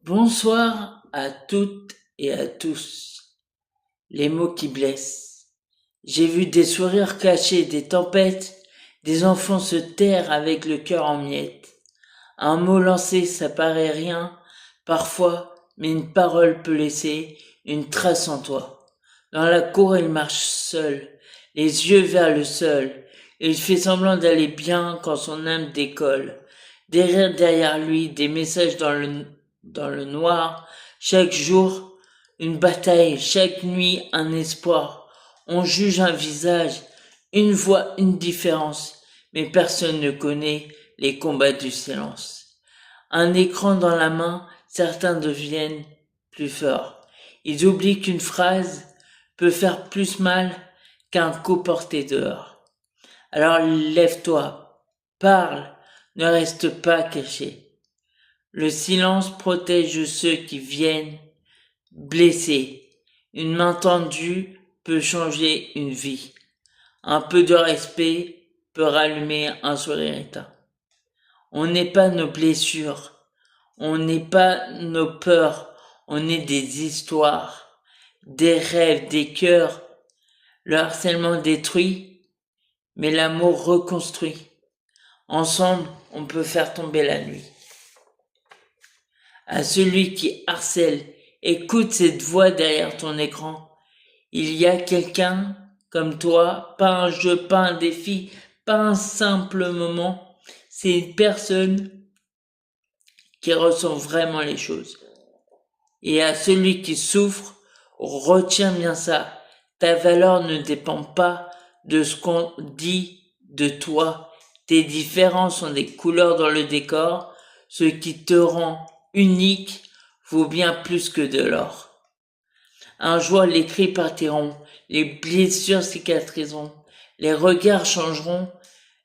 Bonsoir à toutes et à tous. Les mots qui blessent. J'ai vu des sourires cachés, des tempêtes, des enfants se taire avec le cœur en miettes. Un mot lancé, ça paraît rien, parfois, mais une parole peut laisser une trace en toi. Dans la cour, il marche seul, les yeux vers le sol. Il fait semblant d'aller bien quand son âme décolle. Des rires derrière lui, des messages dans le noir. Chaque jour, une bataille, chaque nuit, un espoir. On juge un visage, une voix, une différence, mais personne ne connaît les combats du silence. Un écran dans la main, certains deviennent plus forts. Ils oublient qu'une phrase peut faire plus mal qu'un coup porté dehors. Alors lève-toi, parle, ne reste pas caché. Le silence protège ceux qui viennent blessés. Une main tendue peut changer une vie. Un peu de respect peut rallumer un sourire éteint. On n'est pas nos blessures, on n'est pas nos peurs, on est des histoires, des rêves, des cœurs. Le harcèlement détruit, mais l'amour reconstruit. Ensemble, on peut faire tomber la nuit. À celui qui harcèle, écoute cette voix derrière ton écran. Il y a quelqu'un comme toi, pas un jeu, pas un défi, pas un simple moment. C'est une personne qui ressent vraiment les choses. Et à celui qui souffre, retiens bien ça. Ta valeur ne dépend pas de ce qu'on dit de toi. Tes différences sont des couleurs dans le décor. Ce qui te rend unique vaut bien plus que de l'or. Un jour, les cris partiront, les blessures cicatriseront, les regards changeront,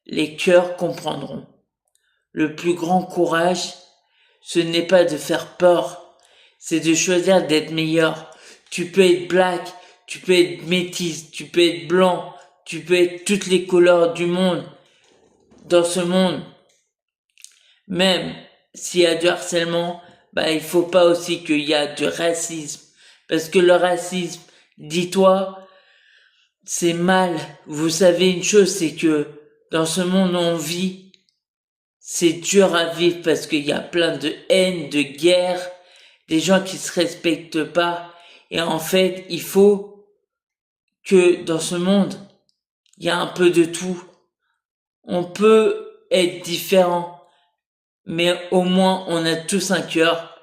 les cœurs comprendront. Le plus grand courage, ce n'est pas de faire peur, c'est de choisir d'être meilleur. Tu peux être black, tu peux être métis, tu peux être blanc, tu peux être toutes les couleurs du monde. Dans ce monde, même s'il y a du harcèlement, il faut pas aussi qu'il y a du racisme. Parce que le racisme, dis-toi, c'est mal. Vous savez une chose, c'est que dans ce monde où on vit, c'est dur à vivre parce qu'il y a plein de haine, de guerre, des gens qui se respectent pas. Et en fait, il faut que dans ce monde, il y a un peu de tout. On peut être différent, mais au moins on a tous un cœur